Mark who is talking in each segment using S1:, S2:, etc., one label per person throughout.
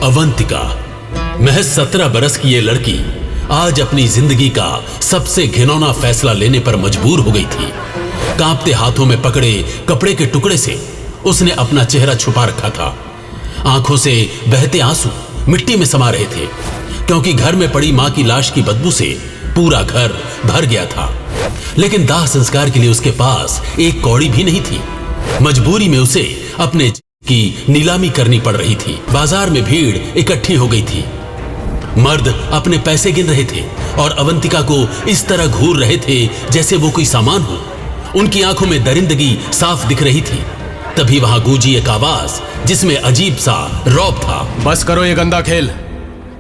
S1: अवंतिका, महज 17 बरस की ये लड़की आज अपनी जिंदगी का सबसे घिनौना फैसला लेने पर मजबूर हो गई थी। कांपते हाथों में पकड़े कपड़े के टुकड़े से उसने अपना चेहरा छुपा रखा था। आंखों से बहते आंसू मिट्टी में समा रहे थे, क्योंकि घर में पड़ी मां की लाश की बदबू से पूरा घर भर गया था। लेकिन दाह संस्कार के लिए उसके पास एक कौड़ी भी नहीं थी। मजबूरी में उसे अपने की नीलामी करनी पड़ रही थी। बाजार में भीड़ इकट्ठी हो गई थी। मर्द अपने पैसे गिन रहे थे और अवंतिका को इस तरह घूर रहे थे जैसे वो कोई सामान हो। उनकी आंखों में दरिंदगी साफ दिख रही थी। तभी वहां गूंजी एक आवाज जिसमें अजीब सा रौब था।
S2: बस करो ये गंदा खेल,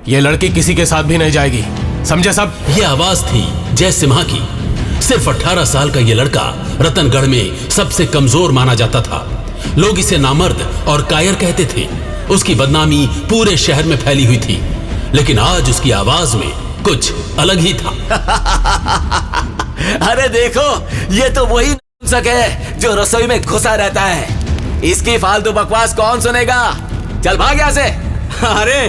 S2: ये लड़की किसी के साथ भी नहीं जाएगी, समझे सब?
S1: ये आवाज थी जय सिम्हा की। सिर्फ 18 साल का ये लड़का रतनगढ़ में सबसे कमजोर माना जाता था। लोग इसे नामर्द और कायर कहते थे। उसकी बदनामी पूरे शहर में फैली हुई थी। लेकिन आज उसकी आवाज में कुछ अलग ही था।
S3: अरे देखो, ये तो वही नपुंसक है जो रसोई में घुसा रहता है। इसकी फालतू बकवास कौन सुनेगा? चल भाग यहाँ से।
S4: अरे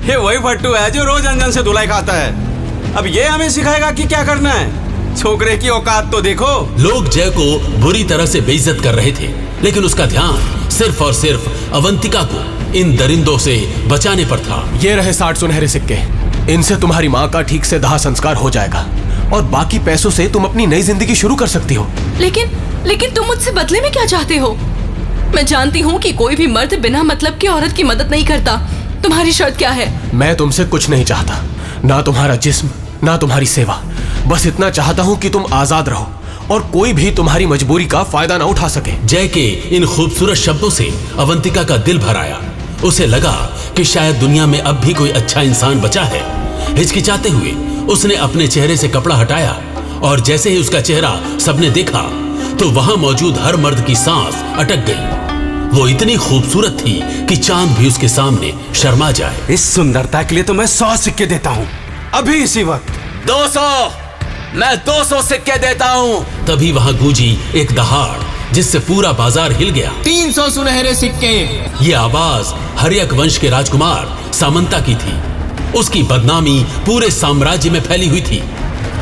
S4: ये वही फट्टू है जो रोज अंजन से धुलाई खाता है। अब ये हमें सिखाएगा कि क्या करना है। छोकरे की औकात तो देखो।
S1: लोग जय को बुरी तरह से बेइज्जत कर रहे थे, लेकिन उसका ध्यान सिर्फ और सिर्फ अवंतिका को इन दरिंदों से बचाने पर था।
S2: ये रहे 60 सुनहरे सिक्के, इनसे तुम्हारी माँ का ठीक से दाह संस्कार हो जाएगा और बाकी पैसों से तुम अपनी नई जिंदगी शुरू कर सकती हो।
S5: लेकिन तुम मुझसे बदले में क्या चाहते हो? मैं जानती हूँ कि कोई भी मर्द बिना मतलब की औरत की मदद नहीं करता। तुम्हारी शर्त क्या है?
S2: मैं तुमसे कुछ नहीं चाहता, ना तुम्हारा जिस्म ना तुम्हारी सेवा। बस इतना चाहता हूँ कि तुम आजाद रहो और कोई भी तुम्हारी मजबूरी का फायदा ना उठा सके।
S1: जय के इन खूबसूरत शब्दों से अवंतिका का दिल भर आया। उसे लगा कि शायद दुनिया में अब भी कोई अच्छा इंसान बचा है। हिचकिचाते हुए उसने अपने चेहरे से कपड़ा हटाया और जैसे ही उसका चेहरा सबने देखा तो वहां मौजूद हर मर्द की सांस अटक गई। वो इतनी खूबसूरत थी कि चांद भी उसके सामने शर्मा जाए।
S4: इस सुंदरता के लिए तो मैं 100 सिक्के देता हूँ, अभी इसी वक्त।
S3: 200, मैं 200 सिक्के देता हूँ।
S1: तभी वहां गूंजी एक दहाड़ जिससे पूरा बाजार हिल गया।
S6: 300 सुनहरे सिक्के।
S1: ये आवाज हर्यक वंश के राजकुमार सामंता की थी। उसकी बदनामी पूरे साम्राज्य में फैली हुई थी,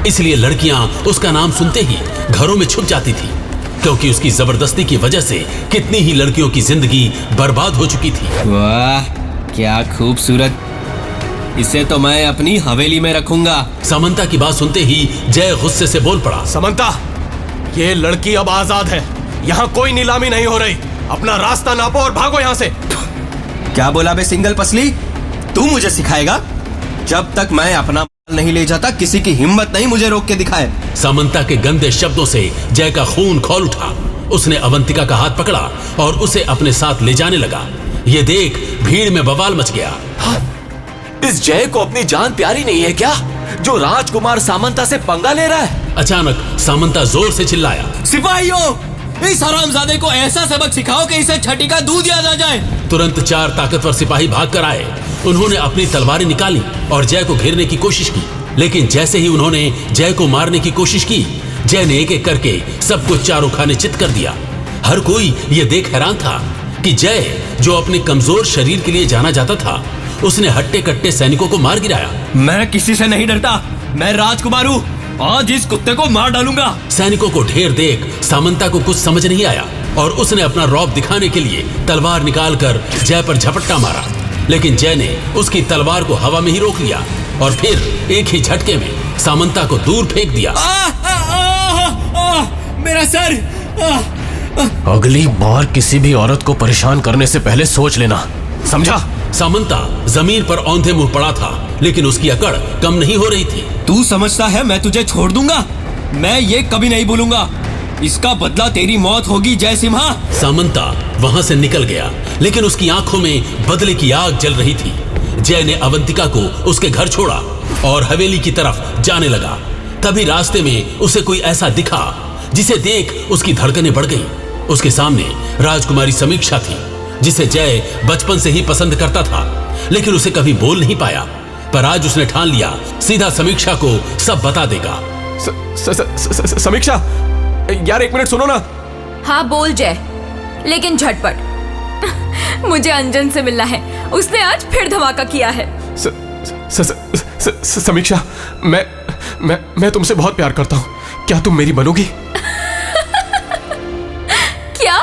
S1: इसलिए लड़कियां उसका नाम सुनते ही घरों में छुप जाती थी, क्योंकि उसकी जबरदस्ती की वजह से कितनी ही लड़कियों की जिंदगी बर्बाद हो चुकी थी।
S6: वाह क्या खूबसूरत, इसे तो मैं अपनी हवेली में रखूंगा।
S1: सामंता की बात सुनते ही जय गुस्से से बोल पड़ा।
S2: समंता, ये लड़की अब आजाद है, यहाँ कोई नीलामी नहीं हो रही। अपना रास्ता नापो और भागो यहाँ से।
S6: क्या बोला बे सिंगल पसली? तू मुझे सिखाएगा? जब तक मैं अपना माल नहीं ले जाता किसी की हिम्मत नहीं मुझे रोक के दिखाए।
S1: सामंता के गंदे शब्दों से जय का खून खौल उठा। उसने अवंतिका का हाथ पकड़ा और उसे अपने साथ ले जाने लगा। ये देख भीड़ में बवाल मच गया।
S3: इस जय को अपनी जान प्यारी नहीं है क्या, जो राजकुमार सामंता से पंगा ले रहा है?
S1: अचानक सामंता जोर से चिल्लाया,
S6: सिपाहियों, इस हरामजादे को ऐसा सबक सिखाओ कि इसे छठी का दूध याद आ जाए।
S1: तुरंत 4 ताकतवर सिपाही भाग कर आए। उन्होंने अपनी तलवारें निकाली और जय को घेरने की कोशिश की, लेकिन जैसे ही उन्होंने जय को मारने की कोशिश की, जय ने एक एक करके सब कुछ चारों खाने चित कर दिया। हर कोई ये देख हैरान था कि जय, जो अपने कमजोर शरीर के लिए जाना जाता था, उसने हट्टे कट्टे सैनिकों को मार गिराया।
S6: मैं किसी से नहीं डरता, मैं राजकुमार हूँ, आज इस कुत्ते को मार डालूंगा।
S1: सैनिकों को ढेर देख सामंता को कुछ समझ नहीं आया और उसने अपना रौब दिखाने के लिए तलवार निकालकर जय पर झपट्टा मारा, लेकिन जय ने उसकी तलवार को हवा में ही रोक लिया और फिर एक ही झटके में सामंता को दूर फेंक दिया।
S6: मेरा सर।
S2: अगली बार किसी भी औरत को परेशान करने से पहले सोच लेना, समझा?
S1: सामंता जमीन पर औंधे मुंह पड़ा था, लेकिन उसकी अकड़ कम नहीं हो रही थी।
S6: तू समझता है मैं तुझे छोड़ दूंगा? मैं ये कभी नहीं भूलूंगा। इसका बदला तेरी मौत होगी जय सिम्हा।
S1: सामंता वहां से निकल गया, लेकिन उसकी आंखों में बदले की आग जल रही थी। जय ने अवंतिका को उसके घर छोड़ा और हवेली की तरफ जाने लगा। तभी रास्ते में उसे कोई ऐसा दिखा जिसे देख उसकी धड़कनें बढ़ गईं। उसके सामने राजकुमारी समीक्षा थी, जिसे जय बचपन से ही पसंद करता था, लेकिन उसे कभी बोल नहीं पाया। पर आज उसने ठान लिया सीधा समीक्षा को सब बता देगा।
S2: समीक्षा, यार 1 मिनट सुनो ना।
S7: हाँ बोल जय, लेकिन झटपट। मुझे अंजन से मिलना है। उसने आज फिर धमाका किया है।
S2: समीक्षा, मैं तुमसे बहुत प्यार करता हूँ। क्या तुम मेरी बनोगी?
S7: क्या?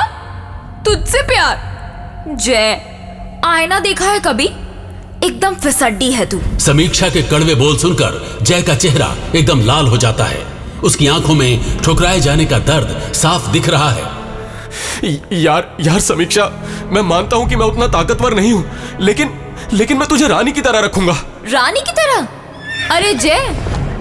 S7: तुझसे प्यार? जय, आईना देखा है कभी? एकदम फिसड्डी है तू।
S1: समीक्षा के कड़वे बोल सुनकर जय का चेहरा एकदम लाल हो जाता है। उसकी आंखों में ठुकराए जाने का दर्द साफ दिख रहा है।
S2: यार समीक्षा, मैं मानता हूं कि मैं उतना ताकतवर नहीं हूं, लेकिन मैं तुझे रानी की तरह रखूंगा।
S7: रानी की तरह? अरे जय,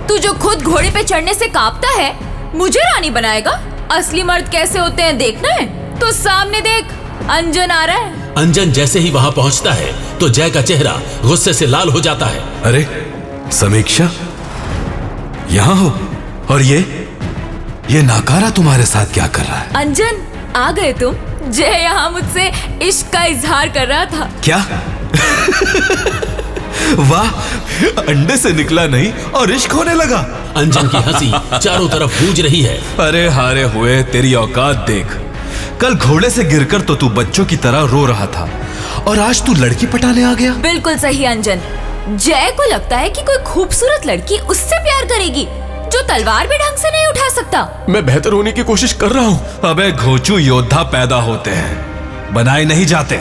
S7: तू जो खुद घोड़े पे चढ़ने से कांपता है, मुझे रानी बनाएगा? असली मर्द कैसे होते हैं देखना है तो सामने देख, अंजन आ रहा है।
S1: अंजन जैसे ही वहां पहुंचता है तो जय का चेहरा गुस्से से लाल हो जाता है।
S8: अरे समीक्षा, यहाँ हो? और ये नाकारा तुम्हारे साथ क्या कर रहा है?
S7: अंजन, आ गए तुम? जय यहाँ मुझसे इश्क का इजहार कर रहा था।
S8: क्या? वाह, अंडे से निकला नहीं और इश्क होने लगा।
S1: अंजन की हंसी चारों तरफ गूंज रही है।
S8: अरे हारे हुए, तेरी औकात देख। कल घोड़े से गिरकर तो तू बच्चों की तरह रो रहा था और आज तू लड़की पटाने आ गया।
S7: बिल्कुल सही अंजन। जय को लगता है कि कोई खूबसूरत लड़की उससे प्यार करेगी जो तलवार भी ढंग से नहीं उठा सकता।
S2: मैं बेहतर होने की कोशिश कर रहा हूँ।
S8: अबे घोचू, योद्धा पैदा होते हैं, बनाए नहीं जाते।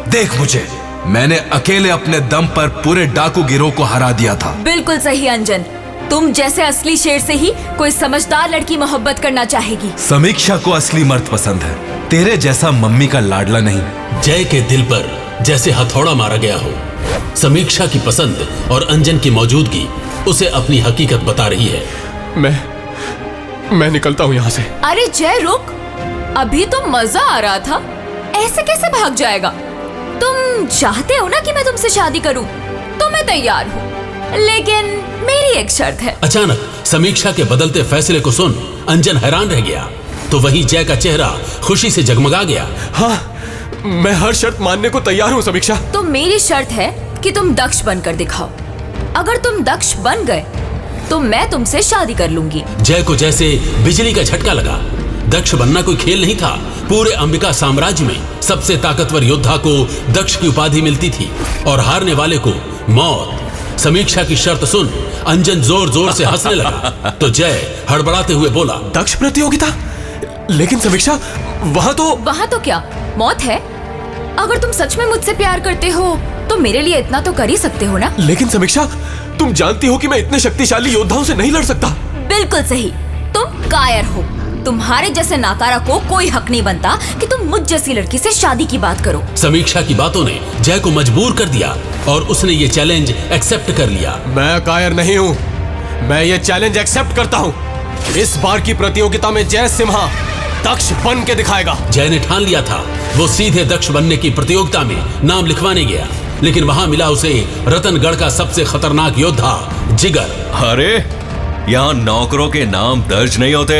S8: देख मुझे, मैंने अकेले अपने दम पर पूरे डाकू गिरोह को हरा दिया था।
S7: बिल्कुल सही अंजन। तुम जैसे असली शेर से ही कोई समझदार लड़की मोहब्बत करना चाहेगी।
S8: समीक्षा को असली मर्द पसंद है, तेरे जैसा मम्मी का लाडला नहीं।
S1: जय के दिल पर जैसे हथौड़ा मारा गया हो। समीक्षा की पसंद और अंजन की मौजूदगी उसे अपनी हकीकत बता रही है।
S2: मैं निकलता हूँ यहाँ से।
S7: अरे जय रुक, अभी तो मजा आ रहा था, ऐसे कैसे भाग जाएगा? तुम चाहते हो ना कि मैं तुमसे शादी करूं, तो मैं तैयार हूँ, लेकिन मेरी एक शर्त है।
S1: अचानक समीक्षा के बदलते फैसले को सुन अंजन हैरान रह गया, तो वहीं जय का चेहरा खुशी से जगमगा गया।
S2: हाँ, मैं हर शर्त मानने को तैयार हूँ समीक्षा।
S7: तो मेरी शर्त है कि तुम दक्ष बनकर दिखाओ। अगर तुम दक्ष बन गए तो मैं तुमसे शादी कर लूंगी।
S1: जय को जैसे बिजली का झटका लगा। दक्ष बनना कोई खेल नहीं था। पूरे अंबिका साम्राज्य में सबसे ताकतवर योद्धा को दक्ष की उपाधि मिलती थी और हारने वाले को मौत। समीक्षा की शर्त सुन अंजन जोर जोर से हंसने लगा, तो जय हड़बड़ाते हुए बोला,
S2: दक्ष प्रतियोगिता? लेकिन समीक्षा, वहाँ तो
S7: क्या मौत है? अगर तुम सच में मुझसे प्यार करते हो तो मेरे लिए इतना तो कर ही सकते हो ना?
S2: लेकिन समीक्षा, तुम जानती हो कि मैं इतने शक्तिशाली योद्धाओं से नहीं लड़ सकता।
S7: बिल्कुल सही, तुम कायर हो। तुम्हारे जैसे नाकारा को कोई हक नहीं बनता कि तुम मुझ जैसी लड़की से शादी की बात करो।
S1: समीक्षा की बातों ने जय को मजबूर कर दिया और उसने ये चैलेंज एक्सेप्ट कर लिया।
S2: मैं कायर नहीं हूँ, मैं ये चैलेंज एक्सेप्ट करता हूँ। इस बार की प्रतियोगिता में जय सिम्हा दक्ष बन के दिखाएगा।
S1: जय ने ठान लिया था वो सीधे दक्ष बनने की प्रतियोगिता में नाम लिखवाने गया, लेकिन वहां मिला उसे रतनगढ़ का सबसे खतरनाक योद्धा जिगर।
S9: अरे यहाँ नौकरों के नाम दर्ज नहीं होते,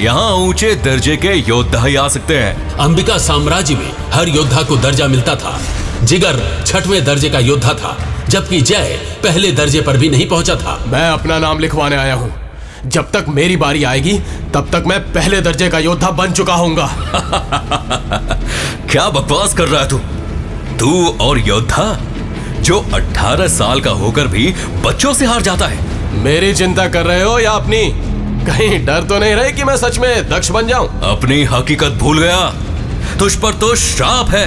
S9: यहाँ ऊंचे दर्जे के योद्धा ही आ सकते हैं।
S1: अंबिका साम्राज्य में हर योद्धा को दर्जा मिलता था। जिगर 6वें दर्जे का योद्धा था, जबकि जय पहले दर्जे पर भी नहीं पहुंचा था।
S2: मैं अपना नाम लिखवाने आया हूँ। जब तक मेरी बारी आएगी तब तक मैं पहले दर्जे का योद्धा बन चुका हूँगा।
S9: क्या बकवास कर रहा है तू और योद्धा जो 18 साल का होकर भी बच्चों से हार जाता है।
S2: मेरी चिंता कर रहे हो या अपनी? कहीं डर तो नहीं रहे कि मैं सच में दक्ष बन जाऊं?
S9: अपनी हकीकत भूल गया, तुझ पर तो श्राप है,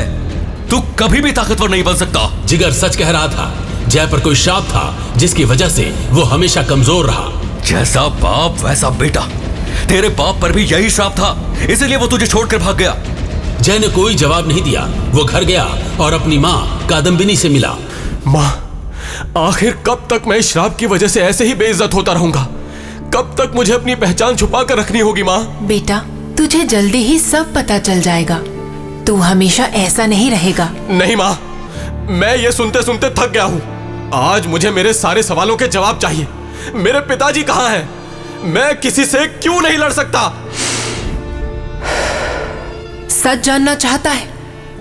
S9: तू कभी भी ताकतवर नहीं बन सकता।
S1: जिगर सच कह रहा था। जय पर कोई श्राप था जिसकी वजह से वो हमेशा कमजोर रहा।
S9: जैसा बाप वैसा बेटा, तेरे बाप पर भी यही श्राप था, इसीलिए वो तुझे छोड़कर भाग गया।
S1: जय ने कोई जवाब नहीं दिया। वो घर गया और अपनी माँ कादम्बिनी से मिला।
S2: माँ, आखिर कब तक मैं इस श्राप की वजह से ऐसे ही बेइज्जत होता रहूंगा? कब तक मुझे अपनी पहचान छुपा कर रखनी होगी माँ?
S10: बेटा, तुझे जल्दी ही सब पता चल जाएगा। तू हमेशा ऐसा नहीं रहेगा।
S2: नहीं माँ, मैं ये सुनते सुनते थक गया हूँ। आज मुझे मेरे सारे सवालों के जवाब चाहिए। मेरे पिताजी कहाँ हैं? मैं किसी से क्यों नहीं लड़ सकता?
S10: सच जानना चाहता है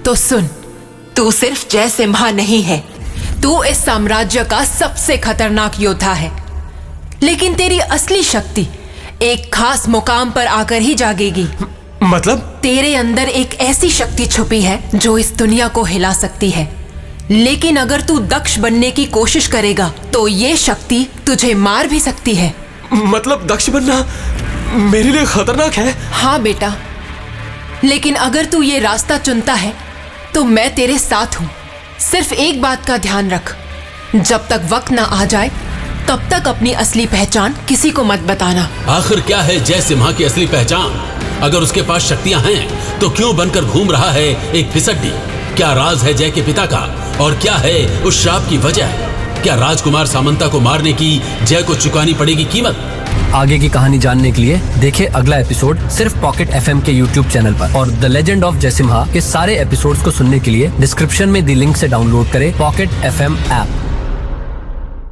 S10: तो सुन, तू सिर्फ जय सिम्हा नहीं है, तू इस साम्राज्य का सबसे खतरनाक योद्धा है। लेकिन तेरी असली शक्ति एक खास मुकाम पर आकर ही जागेगी।
S2: मतलब?
S10: तेरे अंदर एक ऐसी शक्ति छुपी है जो इस दुनिया को हिला सकती है, लेकिन अगर तू दक्ष बनने की कोशिश करेगा तो ये शक्ति तुझे मार भी सकती है।
S2: मतलब दक्ष बनना मेरे लिए खतरनाक है?
S10: हाँ बेटा, लेकिन अगर तू ये रास्ता चुनता है तो मैं तेरे साथ हूँ। सिर्फ एक बात का ध्यान रख, जब तक वक्त ना आ जाए तब तक अपनी असली पहचान किसी को मत बताना।
S1: आखिर क्या है जय सिम्हा की असली पहचान? अगर उसके पास शक्तियां हैं तो क्यों बनकर घूम रहा है एक फिसड्डी? क्या राज है जय के पिता का, और क्या है उस श्राप की वजह? क्या राजकुमार सामंता को मारने की जय को चुकानी पड़ेगी कीमत?
S11: आगे की कहानी जानने के लिए देखें अगला एपिसोड सिर्फ पॉकेट FM के YouTube चैनल पर, और द लेजेंड ऑफ जय सिम्हा के सारे एपिसोड्स को सुनने के लिए डिस्क्रिप्शन में दी लिंक से डाउनलोड करें पॉकेट FM ऐप।